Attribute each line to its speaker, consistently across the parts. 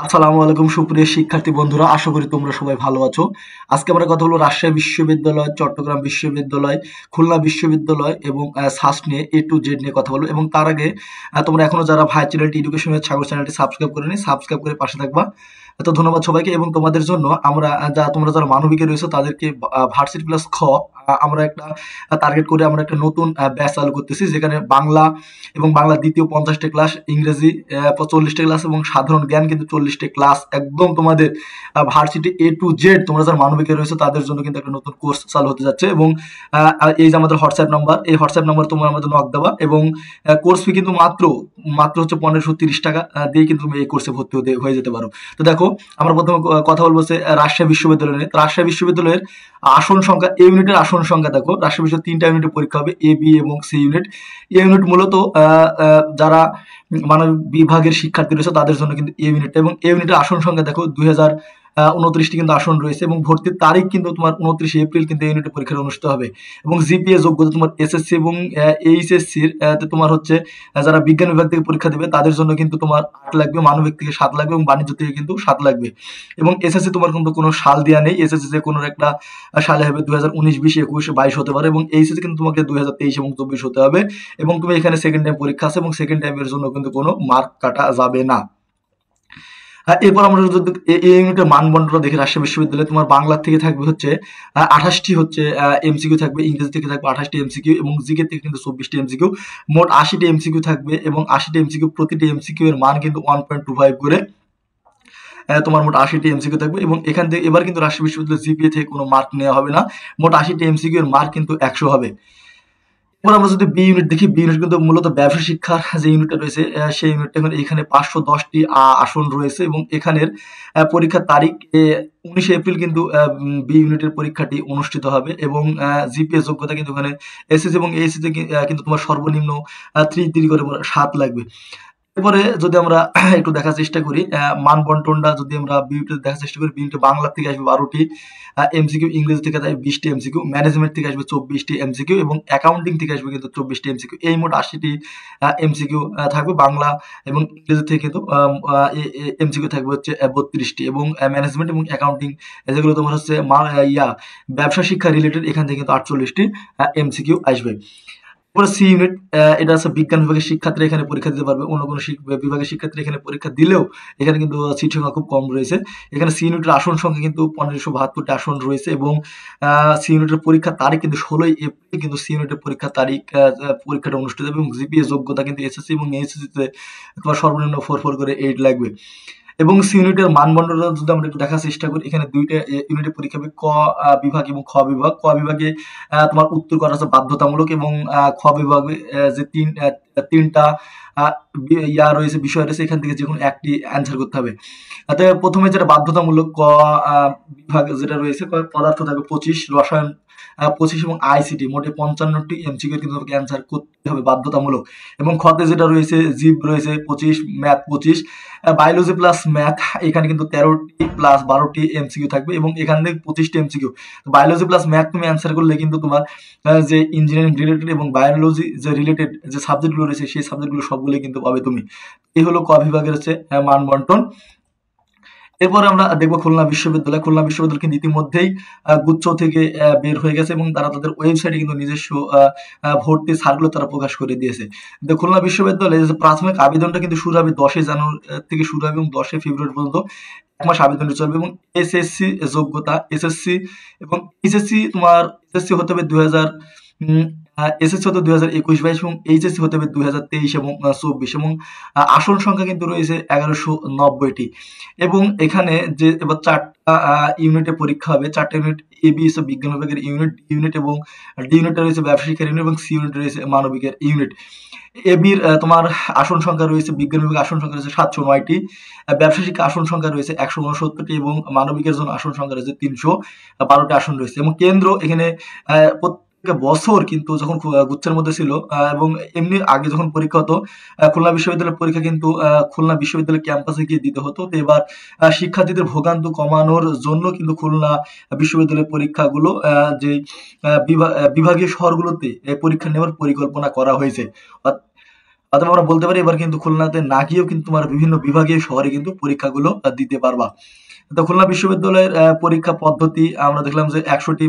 Speaker 1: আসসালামু আলাইকুম সুপ্রিয় শিক্ষার্থী বন্ধুরা, আশা করি তোমরা সবাই ভালো আছো। আজকে আমরা কথা বলবো রাজশাহী বিশ্ববিদ্যালয়, চট্টগ্রাম বিশ্ববিদ্যালয়, খুলনা বিশ্ববিদ্যালয় এবং সাস্ট নিয়ে এ টু জেড নিয়ে কথা বলবো। এবং তার আগে তোমরা এখনো যারা ভাই চ্যানেলটি এডুকেশন উইথ সাগর চ্যানেলটি সাবস্ক্রাইব করেনি, সাবস্ক্রাইব করে পাশে থাকবা। তো ধন্যবাদ সবাইকে। এবং তোমাদের জন্য আমরা তোমরা যারা মানবিকে রয়েছে তাদেরকে ভার্সিটি প্লাস খ আমরা একটা টার্গেট করে আমরা একটা নতুন ব্যাচ চালু করতেছি, যেখানে বাংলা এবং বাংলা দ্বিতীয় 50টা ক্লাস, ইংরেজি 40টা ক্লাস এবং সাধারণ জ্ঞান কিন্তু 40টা ক্লাস, একদম তোমাদের ভার্সিটি এ টু জেড। তোমরা যারা মানবিকে রয়েছে তাদের জন্য কিন্তু একটা নতুন কোর্স চালু হতে যাচ্ছে। এবং এই যে আমাদের হোয়াটসঅ্যাপ নাম্বার, এই হোয়াটসঅ্যাপ নাম্বার তোমরা আমাদের নক দেবা। এবং কোর্স ফি কিন্তু মাত্র মাত্র হচ্ছে 1530 টাকা দিয়ে কিন্তু তুমি এই কোর্সে ভর্তি হয়ে যেতে পারো। তো দেখো, আমরা প্রথমে কথা বলবো যে রাজশাহী বিশ্ববিদ্যালয় নিয়ে। রাজশাহী বিশ্ববিদ্যালয়ের আসন সংখ্যা, এ ইউনিটের আসন সংখ্যা দেখো, রাজশাহী বিশ্ববিদ্যালয় 3টা ইউনিটের পরীক্ষা হবে, এ বি এবং সি ইউনিট। এ ইউনিট মূলত যারা মানবিক বিভাগের শিক্ষার্থী রয়েছে তাদের জন্য কিন্তু এ ইউনিট। এবং এ ইউনিটের আসন সংখ্যা দেখো 2029টি কিন্তু আসন রয়েছে। এবং ভর্তির তারিখ কিন্তু তোমার 29 এপ্রিল কিন্তু এই ইউনিটের পরীক্ষা অনুষ্ঠিত হবে। এবং জিপিএ যোগ্যতা তোমার এসএসসি এবং এইচএসসির তোমার হচ্ছে যারা বিজ্ঞান বিভাগ থেকে পরীক্ষা দেবে তাদের জন্য কিন্তু তোমার 8 লাগবে, মানবিক থেকে 7 লাগবে এবং বাণিজ্য থেকে কিন্তু 7 লাগবে। এবং এসএসসি তোমার কিন্তু কোনো সাল দেওয়া নেই, এসএসসি যে কোনো একটা সালে হবে, 2019, 20, 21, 22 হতে পারে। এবং এইচএসসি কিন্তু তোমাকে 2023 এবং 24 হতে হবে। এবং তুমি এখানে সেকেন্ড টাইম পরীক্ষা আছে এবং সেকেন্ড টাইমের জন্য কিন্তু কোনো মার্ক কাটা যাবে না। এরপর আমরা যদি এই ইউনিটের মানদণ্ডটা দেখি, রাজশাহী বিশ্ববিদ্যালয়ে তোমার বাংলা থেকে থাকবে হচ্ছে 28টি হচ্ছে এমসিকিউ থাকবে, ইংরেজি থেকে থাকবে 28টি এমসিকিউ এবং জিকে থেকে কিন্তু 24টি এমসিকিউ, মোট 80টি এমসিকিউ থাকবে। এবং 80টি এমসিকিউ, প্রতিটি এমসিকিউ এর মান কিন্তু 1.25 করে তোমার মোট 80টি এমসিকিউ থাকবে। এবং এখান থেকে এবার কিন্তু রাজশাহী বিশ্ববিদ্যালয় জিপিএ থেকে কোনো মার্ক নেওয়া হবে না, মোট 80টি এমসিকিউ এর মার্ক কিন্তু 100 হবে। এবার আমরা যদি বি ইউনিট দেখি, বি ইউনিট কিন্তু মূলত ব্যবসা শিক্ষার যে ইউনিটটা রয়েছে সেই ইউনিটটা এখানে 510টি আসন রয়েছে। এবং এখানের পরীক্ষার তারিখ 19 এপ্রিল কিন্তু বি ইউনিটের পরীক্ষাটি অনুষ্ঠিত হবে। এবং জিপিএ যোগ্যতা কিন্তু এখানে এসএসসি এবং এইচএসসি কিন্তু তোমার সর্বনিম্ন 3 করে 7 লাগবে। এরপরে যদি আমরা একটু দেখার চেষ্টা করি মান বন্টনটা, যদি আমরা বিউটি দেখার চেষ্টা করি, বিউটি বাংলা থেকে আসবে 12টি এমসিকিউ, ইংরেজি থেকে আসবে 20টি এমসিকিউ, ম্যানেজমেন্ট থেকে আসবে 24টি এমসিকিউ এবং অ্যাকাউন্টিং থেকে আসবে কিন্তু 24টি এমসিকিউ। এই মোট 80টি এমসিকিউ থাকবে। বাংলা এবং ইংরেজি থেকে কিন্তু এমসিকিউ থাকবে হচ্ছে 32টি। এবং ম্যানেজমেন্ট এবং অ্যাকাউন্টিং যেগুলো তোমার হচ্ছে ব্যবসা শিক্ষা রিলেটেড, এখান থেকে কিন্তু 48টি এমসিকিউ আসবে। সি ইউনিট, এটা আছে বিজ্ঞান বিভাগের শিক্ষার্থীরা এখানে পরীক্ষা দিতে পারবে, অন্য কোনো বিভাগের শিক্ষার্থীরা এখানে পরীক্ষা দিলেও এখানে কিন্তু সিট সংখ্যা খুব কম রয়েছে। এখানে সি ইউনিটের আসন সংখ্যা কিন্তু 1572টি আসন রয়েছে। এবং সি ইউনিটের পরীক্ষার তারিখ কিন্তু 16 এপ্রিল কিন্তু সি ইউনিটের পরীক্ষার তারিখ, পরীক্ষাটা অনুষ্ঠিত হবে। এবং জিপিএ যোগ্যতা কিন্তু এসএসসি এবং এইচএসসি তোমার সর্বনিম্ন 4 করে 8 লাগবে। এবং সি ইউনিটের মানদণ্ডটা যদি আমরা একটু দেখার চেষ্টা করি, এখানে দুইটা ইউনিটের পরীক্ষা হবে, ক বিভাগ এবং খ বিভাগ। ক বিভাগে তোমার উত্তর করা আছে বাধ্যতামূলক। এবং খ বিভাগে যে তিনটা রয়েছে, বিষয় রয়েছে, এখান থেকে যে কোনো একটি অ্যান্সার করতে হবে। প্রথমে যেটা বাধ্যতামূলক, ক বিভাগ যেটা রয়েছে, পদার্থ থাকবে 25, রসায়ন 25 এবং আইসিটি মোটে 55টি এমসিকিউ কিন্তু তোমাকে অ্যান্সার করতে হবে বাধ্যতামূলক। এবং খতে যেটা রয়েছে, জীব রয়েছে 25, ম্যাথ 25, বায়োলজি প্লাস ম্যাথ এখানে কিন্তু 13টি প্লাস 12টি এমসিকিউ থাকবে। এবং এখান থেকে 25টি এমসিকিউ। বায়োলজি প্লাস ম্যাথ তুমি অ্যান্সার করলে কিন্তু তোমার যে ইঞ্জিনিয়ারিং রিলেটেড এবং বায়োলজি যে রিলেটেড যে সাবজেক্টগুলো রয়েছে সেই সাবজেক্টগুলো সবগুলোই কিন্তু পাবে তুমি। এই হলো ক বিভাগের হচ্ছে মান বন্টন। এরপরে আমরা দেখবো খুলনা বিশ্ববিদ্যালয়। খুলনা বিশ্ববিদ্যালয় কিন্তু ইতিমধ্যেই গুচ্ছ থেকে বের হয়ে গেছে এবং তারা তাদের ওয়েবসাইটে কিন্তু নিজস্ব ভর্তি সার্কুলার তারা প্রকাশ করে দিয়েছে। খুলনা বিশ্ববিদ্যালয়ে প্রাথমিক আবেদনটা কিন্তু শুরু হবে 10 জানুয়ারি থেকে শুরু হবে এবং 10 ফেব্রুয়ারি পর্যন্ত 1 মাস আবেদনটা চলবে। এবং এসএসসি যোগ্যতা, এসএসসি এবং এইচএসসি তোমার এসএসসি হতে হবে 2021, 22 এবং এইচএসসি হতে হবে 2023 এবং 24। এবং আসন সংখ্যা কিন্তু রয়েছে 1190টি। এবং এখানে যে এবার 4টা ইউনিটে পরীক্ষা হবে, 4টা ইউনিট, এ বি হচ্ছে বিজ্ঞান বিভাগের ইউনিট, ইউনিট এবং ডি ইউনিটটা রয়েছে ব্যবসা শিক্ষার ইউনিট এবং সি ইউনিট রয়েছে মানবিকের ইউনিট। এ বির তোমার আসন সংখ্যা রয়েছে, বিজ্ঞান বিভাগের আসন সংখ্যা রয়েছে 709টি, ব্যবসা শিক্ষা আসন সংখ্যা রয়েছে 169টি এবং মানবিকের জন্য আসন সংখ্যা রয়েছে 312টি আসন রয়েছে। এবং কেন্দ্র এখানে বছর কিন্তু যখন গুচ্ছের মধ্যে ছিল এবং এমনি আগে যখন পরীক্ষা হতো, খুলনা বিশ্ববিদ্যালয়ের পরীক্ষা কিন্তু খুলনা বিশ্ববিদ্যালয় ক্যাম্পাসে গিয়ে দিতে হতো। তো এবার শিক্ষার্থীদের ভোগান্তি কমানোর জন্য কিন্তু খুলনা বিশ্ববিদ্যালয়ের পরীক্ষাগুলো যে বিভাগীয় শহরগুলোতে পরীক্ষা নেওয়ার পরিকল্পনা করা হয়েছে। অথবা আমরা বলতে পারি এবার কিন্তু খুলনাতে না গিয়েও কিন্তু তোমার বিভিন্ন বিভাগীয় শহরে কিন্তু পরীক্ষাগুলো দিতে পারবা। তো খুলনা বিশ্ববিদ্যালয়ের পরীক্ষা পদ্ধতি আমরা দেখলাম যে 100টি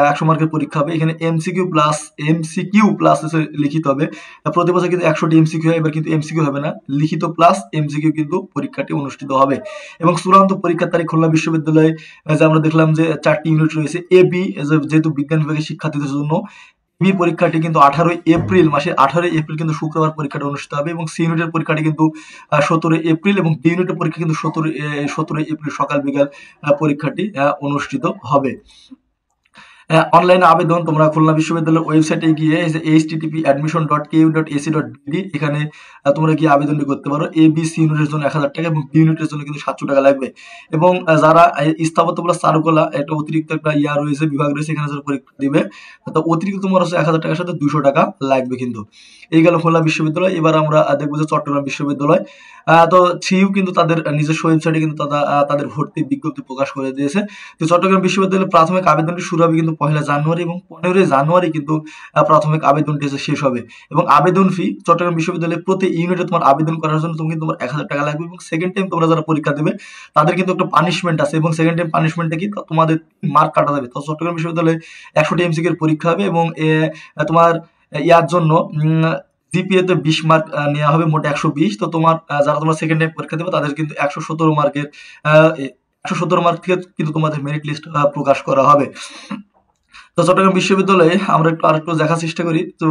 Speaker 1: 100 মার্কের পরীক্ষা হবে। এখানে এমসিকিউ প্লাস লিখিত হবে। প্রতি বছর কিন্তু 100টি এমসিকিউ হয়, এবার কিন্তু এমসিকিউ হবে না, লিখিত প্লাস এমসিকিউ কিন্তু পরীক্ষাটি অনুষ্ঠিত হবে। এবং চূড়ান্ত পরীক্ষার তারিখ খুলনা বিশ্ববিদ্যালয়ে যে আমরা দেখলাম যে 4টি ইউনিট রয়েছে। এবি যেহেতু বিজ্ঞান বিভাগের শিক্ষার্থীদের জন্য বি পরীক্ষাটি কিন্তু 18 এপ্রিল, মাসের 18 এপ্রিল কিন্তু শুক্রবার পরীক্ষাটা অনুষ্ঠিত হবে। এবং সি ইউনিটের পরীক্ষাটি কিন্তু 17 এপ্রিল এবং ডি ইউনিটের পরীক্ষা কিন্তু 17 এপ্রিল সকাল বিকাল পরীক্ষাটি অনুষ্ঠিত হবে। অনলাইনে আবেদন তোমরা খুলনা বিশ্ববিদ্যালয়ের ওয়েবসাইটে গিয়ে http://admission.ku.ac.bd এখানে তোমরা গিয়ে আবেদনটি করতে পারো। এ বি সি ইউনিটের জন্য 1000 টাকা এবং বি ইউনিটের জন্য কিন্তু 700 টাকা লাগবে। এবং যারা স্থাপত্য প্লাস চারুকলা একটা অতিরিক্ত একটা রয়েছে, বিভাগ রয়েছে, এখানে যারা পরীক্ষা দিবে তো অতিরিক্ত তোমার হচ্ছে 1000 টাকার সাথে 200 টাকা লাগবে কিন্তু। এই গেল খুলনা বিশ্ববিদ্যালয়। এবার আমরা দেখবো যে চট্টগ্রাম বিশ্ববিদ্যালয়। তো সিইউ কিন্তু তাদের নিজস্ব ওয়েবসাইটে কিন্তু তাদের ভর্তি বিজ্ঞপ্তি প্রকাশ করে দিয়েছে। তো চট্টগ্রাম বিশ্ববিদ্যালয়ের প্রাথমিক আবেদনটি শুরু হবে কিন্তু 1 জানুয়ারি এবং 15 জানুয়ারি কিন্তু প্রাথমিক আবেদনটি শেষ হবে। এবং আবেদন ফি চট্টগ্রাম বিশ্ববিদ্যালয়ে প্রতি ইউনিটে তোমার আবেদন করার জন্য তোমার 1000 টাকা লাগবে। এবং সেকেন্ড টাইম তোমরা যারা পরীক্ষা দেবে তাদের কিন্তু একটা পানিশমেন্ট আছে, এবং সেকেন্ড টাইম পানিশমেন্টে কি তোমাদের মার্ক কাটা যাবে। তো চট্টগ্রাম বিশ্ববিদ্যালয়ে 100টি এমসিকিউর পরীক্ষা হবে এবং তোমার ইয়ার জন্য জিপিএ তে 20 মার্ক নেওয়া হবে, মোট 120। তো যারা তোমরা সেকেন্ড টাইম পরীক্ষা দেবে তাদের কিন্তু 117 মার্কের 117 মার্ক থেকে কিন্তু তোমাদের মেরিট লিস্ট প্রকাশ করা হবে। তো চট্টগ্রাম বিশ্ববিদ্যালয়ে আমরা আরেকটু দেখার চেষ্টা করি। তো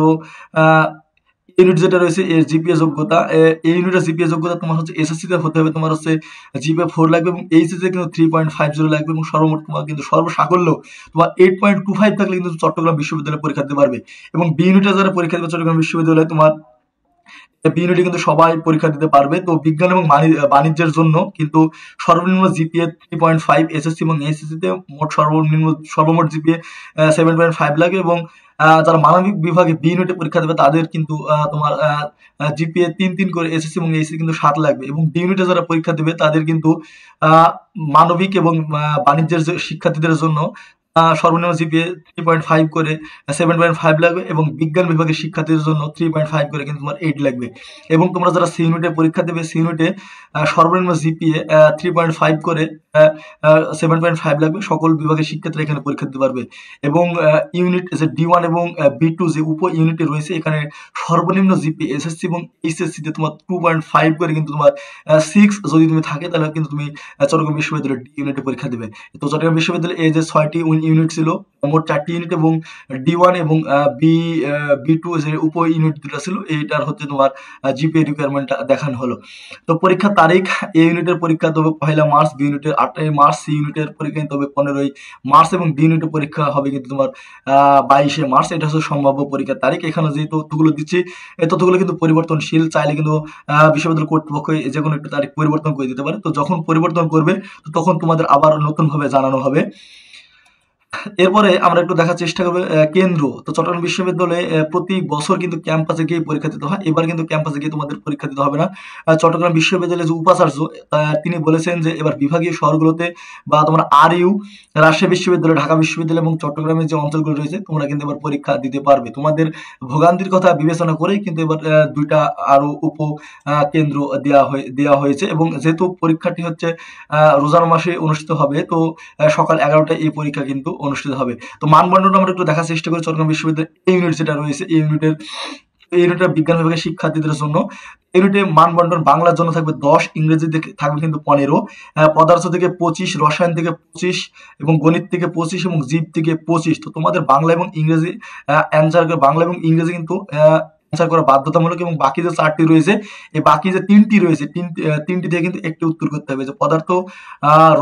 Speaker 1: ইউনিট যেটা রয়েছে এর জিপিএ যোগ্যতা, এই ইউনিটের জিপিএ যোগ্যতা তোমার হচ্ছে এসএসসি তে হতে হবে তোমার হচ্ছে জিপিএ 4 লাগবে এবং এইচএসসি তে কিন্তু 3.50 লাগবে এবং সর্বমোট তোমার কিন্তু সর্বসাকল্য তোমার 8.25 থাকলে কিন্তু চট্টগ্রাম বিশ্ববিদ্যালয়ে পরীক্ষা দিতে পারবে। এবং বি ইউনিটে যারা পরীক্ষা দেবে চট্টগ্রাম বিশ্ববিদ্যালয়ে তোমার বি ইউনিটে কিন্তু সবাই পরীক্ষা দিতে পারবে। তো বিজ্ঞান এবং বাণিজ্যের জন্য কিন্তু সর্বনিম্ন জিপিএ 3.5, এসএসসি এবং এইচএসসি তে সর্বমোট জিপিএ 7.5 লাগে। এবং যারা মানবিক বিভাগে বি ইউনিটে পরীক্ষা দেবে তাদের কিন্তু তোমার জিপিএ 3 করে, এসএসসি এবং এইচএসসি কিন্তু 7 লাগবে। এবং ডি ইউনিটে যারা পরীক্ষা দেবে তাদের কিন্তু মানবিক এবং বাণিজ্যের শিক্ষার্থীদের জন্য সর্বনিম্ন জিপিএ 3.5 করে 7.5 লাগবে এবং বিজ্ঞান বিভাগের শিক্ষার্থীদের জন্য 3.5 করে কিন্তু তোমার 8 লাগবে। এবং তোমরা যারা সি ইউনিটে পরীক্ষা দেবে সি ইউনিটে সর্বনিম্ন জিপিএ 3.5 করে 7.5 লাগবে। সকল বিভাগের শিক্ষার্থীরা এখানে পরীক্ষা দিতে পারবে। এবং ইউনিট যে ডি1 এবং বি2 যে উপ ইউনিটে রয়েছে এখানে সর্বনিম্ন জিপিএ এসএসসি এবং এইচএসসি তে তোমার 2.5 করে কিন্তু তোমার 6 যদি তুমি থাকে তাহলে কিন্তু তুমি চট্টগ্রাম বিশ্ববিদ্যালয়ের ডি ইউনিটে পরীক্ষা দেবে। তো চট্টগ্রাম বিশ্ববিদ্যালয়ে এই যে 6টি ইউনিট ছিল, মোট 4টি ইউনিট এবং ডি1 এবং বি2 যে উপ ইউনিট দুটো ছিল এইটার হচ্ছে তোমার জিপিএ রিকোয়ারমেন্টটা দেখানো হলো। তো পরীক্ষার তারিখ, এ ইউনিটের পরীক্ষা তবে 1 মার্চ, বি ইউনিটের 8 মার্চ, সি ইউনিটের পরীক্ষা তবে 15 মার্চ এবং ডি ইউনিটের পরীক্ষা হবে কিন্তু তোমার 22 মার্চ। এটা হচ্ছে সম্ভাব্য পরীক্ষার তারিখ। এখানে যে তথ্যগুলো দিচ্ছি এই তথ্যগুলো কিন্তু পরিবর্তনশীল, চাইলে কিন্তু বিশ্ববিদ্যালয় কর্তৃপক্ষ যে কোনো একটা তারিখ পরিবর্তন করে দিতে পারে। তো যখন পরিবর্তন করবে তখন তোমাদের আবার নতুন ভাবে জানানো হবে। এরপরে আমরা একটু দেখার চেষ্টা করবো কেন্দ্র। তো চট্টগ্রাম বিশ্ববিদ্যালয়ে প্রতি বছর কিন্তু ক্যাম্পাসে গিয়ে পরীক্ষা দিতে হয়, এবার কিন্তু ক্যাম্পাসে গিয়ে তোমাদের পরীক্ষা দিতে হবে না। চট্টগ্রাম বিশ্ববিদ্যালয়ের যে উপাচার্য তিনি বলেছেন যে এবার বিভাগীয় শহরগুলোতে বা তোমার আরইউ, রাজশাহী বিশ্ববিদ্যালয়, ঢাকা বিশ্ববিদ্যালয় এবং চট্টগ্রামের যে অঞ্চলগুলো রয়েছে তোমরা কিন্তু এবার পরীক্ষা দিতে পারবে। তোমাদের ভোগান্তির কথা বিবেচনা করেই কিন্তু এবার 2টা আরো উপ কেন্দ্র দেওয়া হয়েছে। এবং যেহেতু পরীক্ষাটি হচ্ছে রোজার মাসে অনুষ্ঠিত হবে তো সকাল 11টায় এই পরীক্ষা কিন্তু অনুষ্ঠিত হবে। তো মানবন্ধন আমরা একটু দেখার চেষ্টা করি চট্টগ্রাম বিশ্ববিদ্যালয়ের এই ইউনিট যেটা রয়েছে এই ইউনিটের বিজ্ঞান বিভাগের শিক্ষার্থীদের জন্য ইউনিটে মানবন্ধন বাংলার জন্য থাকবে 10, ইংরেজি থাকবে কিন্তু 15, পদার্থ থেকে 25, রসায়ন থেকে 25 এবং গণিত থেকে 25 এবং জীব থেকে 25। তো তোমাদের বাংলা এবং ইংরেজি অ্যান্সার করে, বাংলা এবং ইংরেজি কিন্তু অ্যান্সার করা বাধ্যতামূলক। এবং বাকি যে 4টি রয়েছে এই বাকি যে 3টি রয়েছে তিনটি থেকে কিন্তু একটি উত্তর করতে হবে। যে পদার্থ,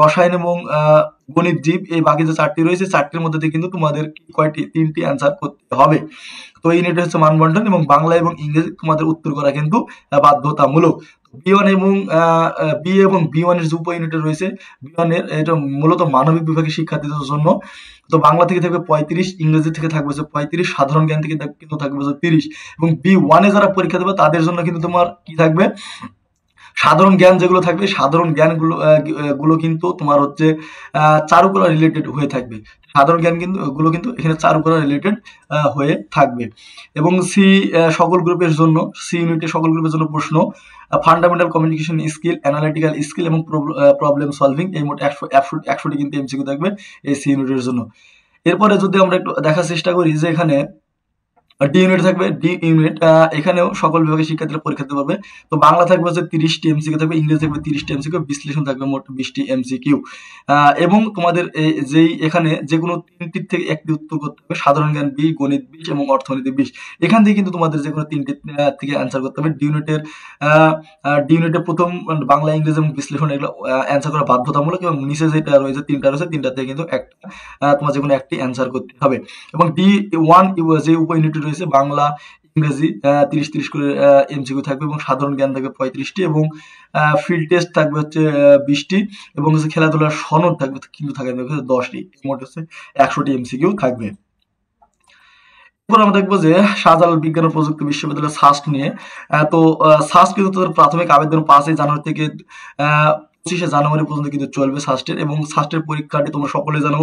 Speaker 1: রসায়ন এবং গণিত, জীব, এই বাকি যে 4টি রয়েছে 4টির মধ্যে থেকে কিন্তু তোমাদের 3টি অ্যান্সার করতে হবে। তো এই ইউনিট হচ্ছে মানবন্ধন এবং বাংলা এবং ইংরেজি তোমাদের উত্তর করা কিন্তু বাধ্যতামূলক। বি1 এবং বি1 এর যে উপ ইউনিট রয়েছে বি1 এর এটা মূলত মানবিক বিভাগের শিক্ষার্থীদের জন্য। তো বাংলা থেকে থাকবে 35, ইংরেজি থেকে থাকবে 35, সাধারণ জ্ঞান থেকে কিন্তু থাকবে 30 এবং বি1 এ যারা পরীক্ষা দেবে তাদের জন্য কিন্তু তোমার কি থাকবে, সাধারণ জ্ঞান যেগুলো থাকবে সাধারণ জ্ঞান গুলো কিন্তু তোমার হচ্ছে চারুকলা রিলেটেড হয়ে থাকবে। সাধারণ জ্ঞান কিন্তু গুলো কিন্তু এখানে চারুকলা রিলেটেড হয়ে থাকবে। এবং সকল গ্রুপের জন্য, সি ইউনিটের সকল গ্রুপের জন্য প্রশ্ন fundamental communication skill, analytical skill এবং প্রবলেম সলভিং, এই মোট 100টি কিন্তু এমসিকিউ থাকবে এই সি ইউনিটের জন্য। এরপরে যদি আমরা একটু দেখার চেষ্টা করি যে এখানে ডি ইউনিট থাকবে। ডি ইউনিট এখানেও সকল বিভাগের শিক্ষার্থীরা পরীক্ষা দিতে পারবে। তো বাংলা থাকবে হচ্ছে 30টি এমসিকিউ থাকবে, ইংরেজি থাকবে 30টি এমসিকিউ, বিশ্লেষণ থাকবে মোট 20টি এমসিকিউ। এবং তোমাদের যেই এখানে যে কোনো 3টির থেকে একটি উত্তর করতে হবে, সাধারণ জ্ঞান 20, গণিত 20 এবং অর্থনীতি 20। এখান থেকে কিন্তু তোমাদের যে কোনো 3টি থেকে অ্যান্সার করতে হবে। ডি ইউনিটের প্রথম বাংলা, ইংরেজি এবং বিশ্লেষণ এগুলো অ্যান্সার করা বাধ্যতামূলক, এবং নিচে যেটা রয়েছে 3টা রয়েছে, 3টা থেকে কিন্তু একটা তোমার যে কোনো একটি অ্যান্সার করতে হবে। এবং D1 যে উপ ইউনিট রয়েছে বাংলা, ইংরেজি 30-30 করে এমসিকিউ থাকবে, এবং সাধারণ জ্ঞান থাকবে 35টি, এবং ফিল্ড টেস্ট থাকবে হচ্ছে 20টি, এবং হচ্ছে খেলাধুলার সনদ থাকবে কিন্তু থাকবে 10টি। মোট হচ্ছে 100টি এমসিকিউ থাকবে। এরপর আমরা দেখবো যে শাহজালাল বিজ্ঞান ও প্রযুক্তি বিশ্ববিদ্যালয় সাস্ট নিয়ে। তো সাস্ট কিন্তু তাদের প্রাথমিক আবেদন 5 জানুয়ারি থেকে 25 জানুয়ারি পর্যন্ত কিন্তু চলবে সাস্টের। এবং সাস্টের পরীক্ষাটি তোমরা সকলে জানো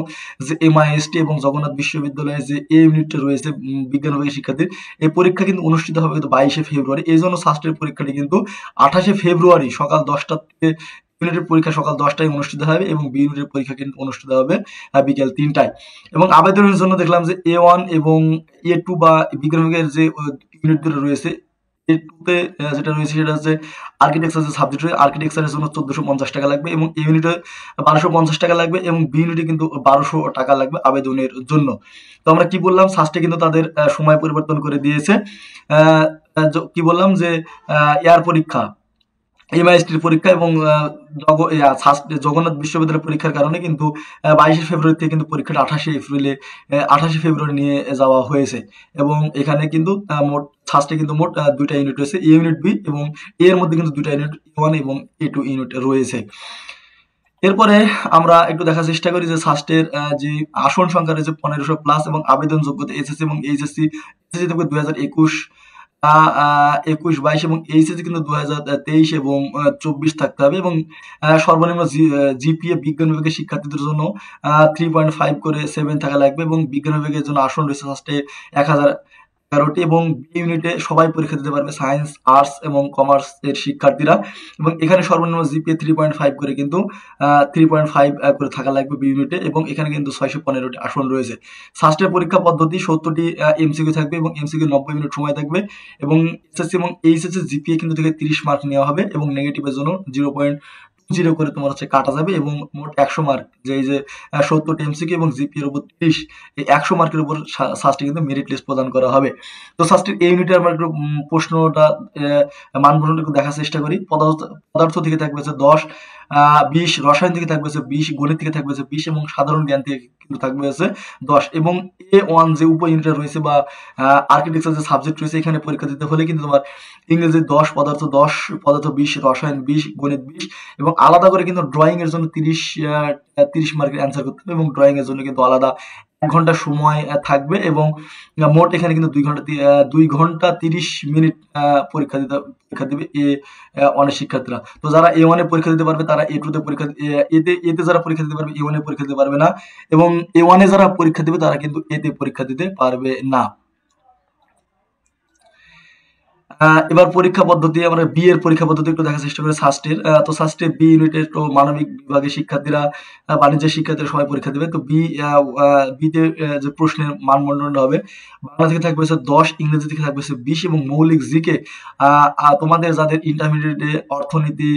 Speaker 1: যে MIST এবং জগন্নাথ বিশ্ববিদ্যালয়ে যে এ ইউনিটটা রয়েছে বিজ্ঞান বিভাগের শিক্ষার্থীর, এই পরীক্ষা কিন্তু অনুষ্ঠিত হবে কিন্তু 22 ফেব্রুয়ারি। এই জন্য সাস্টের পরীক্ষাটি কিন্তু 28 ফেব্রুয়ারি সকাল 10টা থেকে ইউনিটের পরীক্ষা সকাল 10টায় অনুষ্ঠিত হবে, এবং বি ইউনিটের পরীক্ষা কিন্তু অনুষ্ঠিত হবে বিকেল 3টায়। এবং আবেদনের জন্য দেখলাম যে A1 এবং A2 বা বিজ্ঞান বিভাগের যে ইউনিট দুটো রয়েছে, A2তে যেটা রয়েছে সেটা হচ্ছে আর্কিটেকচার যে সাবজেক্ট রয়েছে, আর্কিটেকচারের জন্য 1450 টাকা লাগবে, এবং এ ইউনিটে 1250 টাকা লাগবে, এবং বি ইউনিটে কিন্তু 1200 টাকা লাগবে আবেদনের জন্য। তো আমরা কি বললাম, সাস্টে কিন্তু তাদের সময় পরিবর্তন করে দিয়েছে। কি বললাম যে এয়ার পরীক্ষা, MISTর পরীক্ষা এবং জগন্নাথ বিশ্ববিদ্যালয়ের পরীক্ষার কারণে কিন্তু 22 ফেব্রুয়ারি থেকে কিন্তু পরীক্ষাটা 28 ফেব্রুয়ারি নিয়ে যাওয়া হয়েছে। এবং এখানে কিন্তু মোট সাস্টে কিন্তু মোট 2টা ইউনিট রয়েছে, এ ইউনিট, বি, এবং এর মধ্যে কিন্তু 2টা ইউনিট A1 এবং A2 ইউনিট রয়েছে। এরপরে আমরা একটু দেখার চেষ্টা করি যে সাস্টের যে আসন সংখ্যা রয়েছে 1500 প্লাস, এবং আবেদন যোগ্যতা এসএসসি এবং এইচএসসি থাকবে 2021, 21-22, এবং এইচএসসি কিন্তু 2023 এবং 24 থাকতে হবে। এবং সর্বনিম্ন জিপিএ বিজ্ঞান বিভাগের শিক্ষার্থীদের জন্য 3.5 করে 7 থাকা লাগবে, এবং বিজ্ঞান বিভাগের জন্য আসন রয়েছে ফার্স্টে 1011টি, এবং বি ইউনিটে সবাই পরীক্ষা দিতে পারবে, সায়েন্স, আর্টস এবং কমার্স এর শিক্ষার্থীরা। এবং এখানে সর্বনিম্ন জিপিএ 3.5 করে কিন্তু 3.5 করে থাকা লাগবে বি ইউনিটে, এবং এখানে কিন্তু 615টি আসন রয়েছে। সাস্টের পরীক্ষা পদ্ধতি 70টি এমসিকিউ থাকবে, এবং এমসিকিউ 90 মিনিট সময় থাকবে, এবং এসএসসি এবং এইচএসসি জিপিএ কিন্তু থেকে 30 মার্ক নেওয়া হবে, এবং নেগেটিভের জন্য 0.20 করে তোমার হচ্ছে কাটা যাবে, এবং মোট 100 মার্ক, যে এই যে 70টি এমসিকিউ এবং জিপিএ এর উপর 30, এই 100 মার্কের উপর সাস্টে কিন্তু মেরিট লিস্ট প্রদান করা হবে। তো সাস্টের এই ইউনিটে আমরা একটু প্রশ্নটা মানবন্ধনটা একটু দেখার চেষ্টা করি। পদার্থ থেকে থাকবে 10, 20, রসায়ন থেকে থাকবে 20, গণিত থেকে থাকবে 20, এবং সাধারণ জ্ঞান থেকে কিন্তু থাকবে 10। এবং A1 যে উপ ইউনিট রয়েছে বা আর্কিটেকচার যে সাবজেক্ট রয়েছে, এখানে পরীক্ষা দিতে হলে কিন্তু তোমার ইংরেজি 10, পদার্থ 10, পদার্থ 20, রসায়ন 20, গণিত 20, এবং আলাদা করে কিন্তু ড্রয়িং এর জন্য 30 মার্কের অ্যান্সার করতে হবে, এবং ড্রয়িং এর জন্য কিন্তু আলাদা 1 ঘন্টা সময় থাকবে, এবং মোট এখানে কিন্তু 2 ঘন্টা 30 মিনিট পরীক্ষা দিবে অনেক শিক্ষার্থীরা। তো যারা A1 এ পরীক্ষা দিতে পারবে তারা A2 তে পরীক্ষা, এতে যারা পরীক্ষা দিতে পারবে A1 এ পরীক্ষা দিতে পারবে না, এবং A1 এ যারা পরীক্ষা দিবে তারা কিন্তু A তে পরীক্ষা দিতে পারবে না। এবার পরীক্ষা পদ্ধতি, আমরা বি এর পরীক্ষা পদ্ধতি একটু দেখার চেষ্টা করি সাস্টের। তো সাস্টে বি ইউনিটের তো মানবিক বিভাগের শিক্ষার্থীরা, বাণিজ্যের শিক্ষার্থীরা সবাই পরীক্ষা দেবে। তো বিতে যে প্রশ্নের মানদণ্ড হবে, বাংলা থেকে থাকবে 10, ইংরেজি থেকে থাকবে 20, এবং মৌলিক জিকে তোমাদের যাদের ইন্টারমিডিয়েটে অর্থনীতি,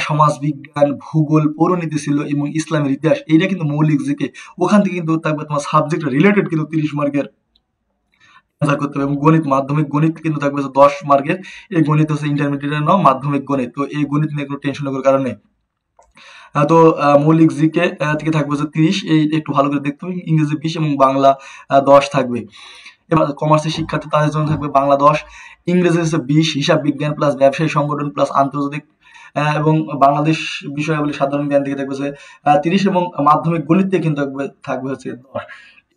Speaker 1: সমাজ বিজ্ঞান, ভূগোল, পৌরনীতি ছিল, এবং ইসলামের ইতিহাস, এইটা কিন্তু মৌলিক জিকে, ওখান থেকে কিন্তু থাকবে তোমার সাবজেক্ট রিলেটেড কিন্তু 30 মার্কের অ্যান্সার করতে হবে। এবং গণিত, মাধ্যমিক গণিত কিন্তু থাকবে 10 মার্কের। এই গণিত হচ্ছে ইন্টারমিডিয়েটের নাও মাধ্যমিক গণিত, তো এই গণিত নিয়ে কোনো টেনশন করার কারণে। তো মৌলিক জিকে থেকে থাকবে 30, এই একটু ভালো করে দেখতে হবে। ইংরেজি 20 এবং বাংলা 10 থাকবে। এবার কমার্সের শিক্ষার্থী তাদের জন্য থাকবে বাংলা 10, ইংরেজি হচ্ছে 20, হিসাব বিজ্ঞান প্লাস ব্যবসায়ী সংগঠন প্লাস আন্তর্জাতিক এবং বাংলাদেশ বিষয়াবলী সাধারণ জ্ঞান থেকে থাকবে 30, এবং মাধ্যমিক গণিত থেকে কিন্তু থাকবে হচ্ছে 10।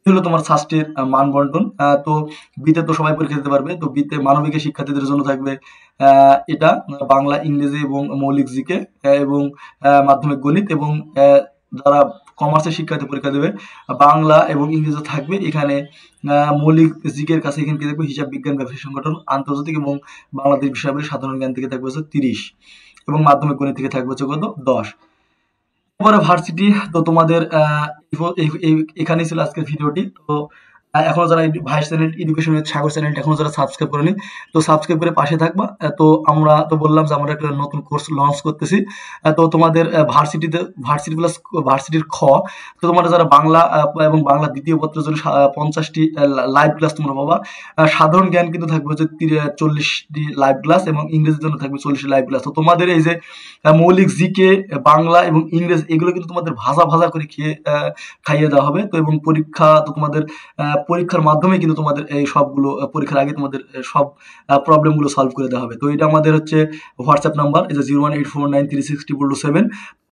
Speaker 1: হলো তোমার সাস্টের মান বন্টন। তো বিতে তো সবাই পরীক্ষা দিতে পারবে। তো বিতে মানবিকের শিক্ষার্থীদের জন্য থাকবে এটা বাংলা, ইংরেজি এবং মৌলিক জিকে, এবং মাধ্যমিক গণিত, এবং যারা কমার্সের শিক্ষার্থী পরীক্ষা দেবে, বাংলা এবং ইংরেজি থাকবে। এখানে মৌলিক জিকের কাছে এখানে কি থাকবে, হিসাব বিজ্ঞান, ব্যবসায়িক সংগঠন, আন্তর্জাতিক এবং বাংলাদেশ বিষয়াবলী, সাধারণ জ্ঞান থেকে থাকবে হচ্ছে 30 এবং মাধ্যমিক গণিত থেকে থাকবে হচ্ছে কত 10। এরপরে ভার্সিটি। তো তোমাদের এখানেই ছিল আজকের ভিডিওটি। তো এখনো যারা ভাইস চ্যানেল এডুকেশন উইথ সাগর চ্যানেলটা এখনো যারা সাবস্ক্রাইব করেনি, তো সাবস্ক্রাইব করে পাশে থাকবা। তো আমরা তো বললাম যে আমরা একটা নতুন কোর্স লঞ্চ করতেছি। তো তোমাদের ভার্সিটি প্লাস ভার্সিটির তো তোমরা যারা বাংলা এবং বাংলা দ্বিতীয় পত্রের জন্য 50টি লাইভ ক্লাস তোমরা পাবা। সাধারণ জ্ঞান কিন্তু থাকবে হচ্ছে 40টি লাইভ ক্লাস এবং ইংরেজির জন্য থাকবে 40টি লাইভ ক্লাস। তো তোমাদের এই যে মৌলিক জিকে, বাংলা এবং ইংরেজি এগুলো কিন্তু তোমাদের ভাজা ভাজা করে খাইয়ে দেওয়া হবে। তো এবং পরীক্ষা তো তোমাদের পরীক্ষার মাধ্যমে কিন্তু তোমাদের এই সবগুলো পরীক্ষার আগে তোমাদের সব প্রবলেম গুলো সলভ করে দেওয়া হবে। তো এটা আমাদের হচ্ছে হোয়াটসঅ্যাপ নাম্বার, এই যে 01849362227।